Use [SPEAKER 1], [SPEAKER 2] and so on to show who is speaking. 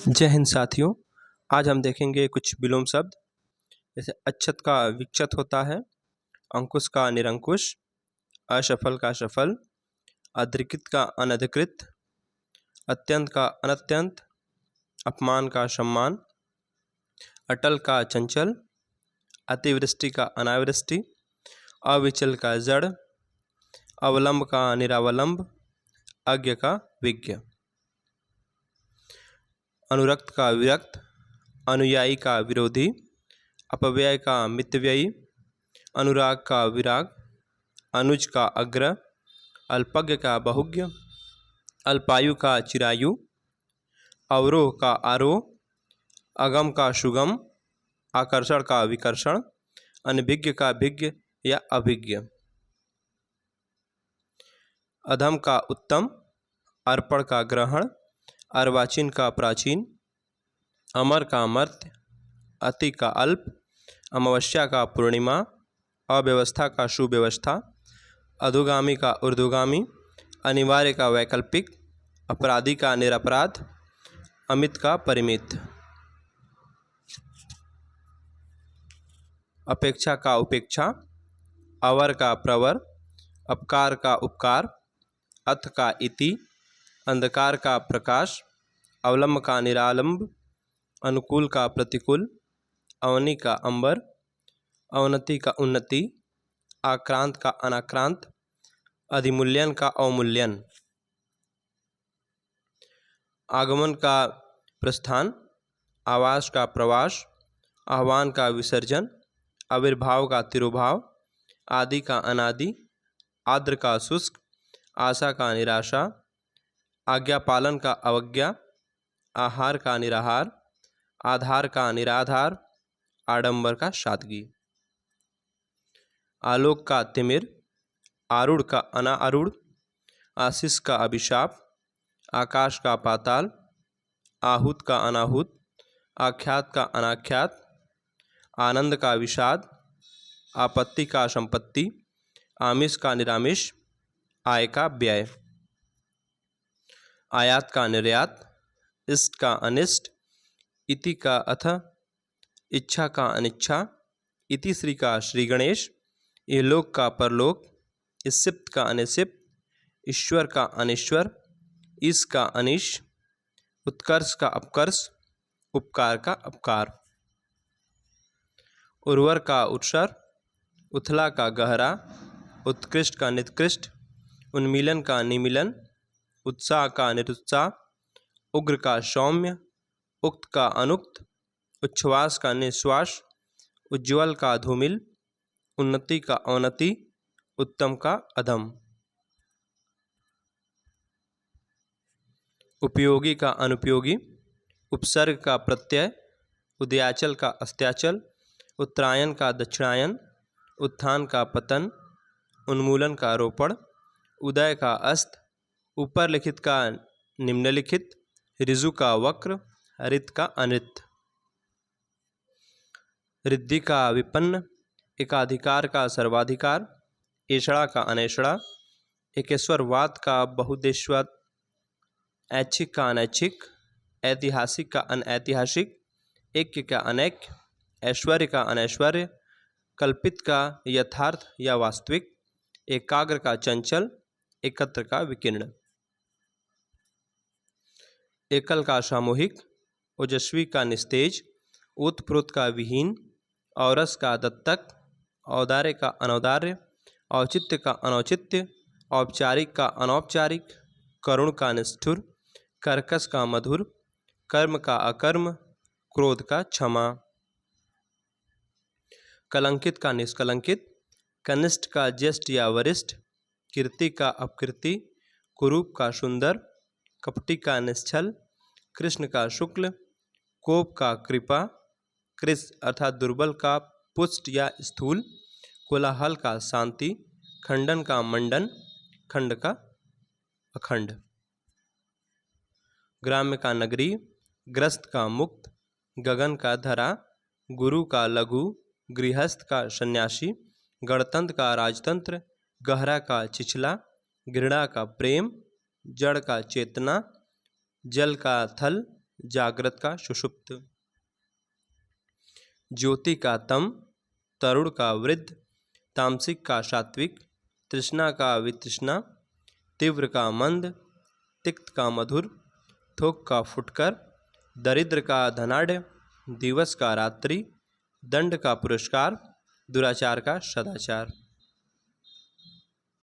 [SPEAKER 1] जय हिंद साथियों। आज हम देखेंगे कुछ विलोम शब्द। जैसे अक्षत का विक्षत होता है, अंकुश का निरंकुश, असफल का सफल, अधिकृत का अनधिकृत, अत्यंत का अनत्यंत, अपमान का सम्मान, अटल का चंचल, अतिवृष्टि का अनावृष्टि, अविचल का जड़, अवलंब का निरावलंब, अज्ञ का विज्ञ, अनुरक्त का विरक्त, अनुयायी का विरोधी, अपव्यय का मितव्ययी, अनुराग का विराग, अनुज का अग्र, अल्पज्ञ का बहुज्ञ, अल्पायु का चिरायु, अवरोह का आरोह, अगम का सुगम, आकर्षण का विकर्षण, अनभिज्ञ का भिज्ञ या अभिज्ञ, अधम का उत्तम, अर्पण का ग्रहण, अर्वाचीन का प्राचीन, अमर का अमर्त्य, अति का अल्प, अमावस्या का पूर्णिमा, अव्यवस्था का सुव्यवस्था, अधोगामी का ऊर्ध्वगामी, अनिवार्य का वैकल्पिक, अपराधी का निरपराध, अमित का परिमित, अपेक्षा का उपेक्षा, अवर का प्रवर, अपकार का उपकार, अथ का इति, अंधकार का प्रकाश, अवलंब का निरालंब, अनुकूल का प्रतिकूल, अवनी का अंबर, अवनति का उन्नति, आक्रांत का अनाक्रांत, अधिमूल्यन का अवमूल्यन, आगमन का प्रस्थान, आवास का प्रवास, आह्वान का विसर्जन, आविर्भाव का तिरोभाव, आदि का अनादि, आर्द्र का शुष्क, आशा का निराशा, आज्ञा पालन का अवज्ञा, आहार का निराहार, आधार का निराधार, आडंबर का सादगी, आलोक का तिमिर, आरूढ़ का अनारूढ़, आशीष का अभिशाप, आकाश का पाताल, आहूत का अनाहूत, आख्यात का अनाख्यात, आनंद का विषाद, आपत्ति का संपत्ति, आमिष का निरामिष, आय का व्यय, आयात का निर्यात, इष्ट का अनिष्ट, इति का अथ, इच्छा का अनिच्छा, इति श्री का श्री गणेश, इहलोक का परलोक, इसिप्त का अनिसिप्त, ईश्वर का अनीश्वर, ईश का अनीश, उत्कर्ष का अपकर्ष, उपकार का अपकार, उर्वर का उत्सर, उथला का गहरा, उत्कृष्ट का निकृष्ट, उन्मीलन का निमीलन, उत्साह का निरुत्साह, उग्र का सौम्य, उक्त का अनुक्त, उच्छ्वास का निश्वास, उज्ज्वल का धूमिल, उन्नति का अवनति, उत्तम का अधम, उपयोगी का अनुपयोगी, उपसर्ग का प्रत्यय, उदयाचल का अस्त्याचल, उत्तरायण का दक्षिणायन, उत्थान का पतन, उन्मूलन का रोपण, उदय का अस्त, ऊपर लिखित का निम्नलिखित, ऋजु का वक्र, रित का अनृत, रिद्धि का विपन्न, एकाधिकार का सर्वाधिकार, ऐषणा का अनैषणा, एकेश्वरवाद का बहुदेशवाद, ऐच्छिक का अनैच्छिक, ऐतिहासिक का अनऐतिहासिक, ऐक्य का अनैक्य, ऐश्वर्य का अनैश्वर्य, कल्पित का यथार्थ या वास्तविक, एकाग्र का चंचल, एकत्र का विकीर्ण, एकल का सामूहिक, ओजस्वी का निस्तेज, ओतप्रोत का विहीन, औरस का दत्तक, औदार्य का अनौदार्य, औचित्य का अनौचित्य, औपचारिक का अनौपचारिक, करुण का निष्ठुर, कर्कश का मधुर, कर्म का अकर्म, क्रोध का क्षमा, कलंकित का निष्कलंकित, कनिष्ठ का ज्येष्ठ या वरिष्ठ, कीर्ति का अपकीर्ति, कुरूप का सुंदर, कपटी का निश्छल, कृष्ण का शुक्ल, कोप का कृपा, कृष अर्थात दुर्बल का पुष्ट या स्थूल, कोलाहल का शांति, खंडन का मंडन, खंड का अखंड, ग्राम्य का नगरी, ग्रस्त का मुक्त, गगन का धरा, गुरु का लघु, गृहस्थ का सन्यासी, गणतंत्र का राजतंत्र, गहरा का छिछला, घृणा का प्रेम, जड़ का चेतना, जल का थल, जागृत का सुषुप्त। ज्योति का तम, तरुण का वृद्ध, तामसिक का सात्विक, तृष्णा का वितृष्णा, तीव्र का मंद, तिक्त का मधुर, थोक का फुटकर, दरिद्र का धनाढ़, दिवस का रात्रि, दंड का पुरस्कार, दुराचार का सदाचार।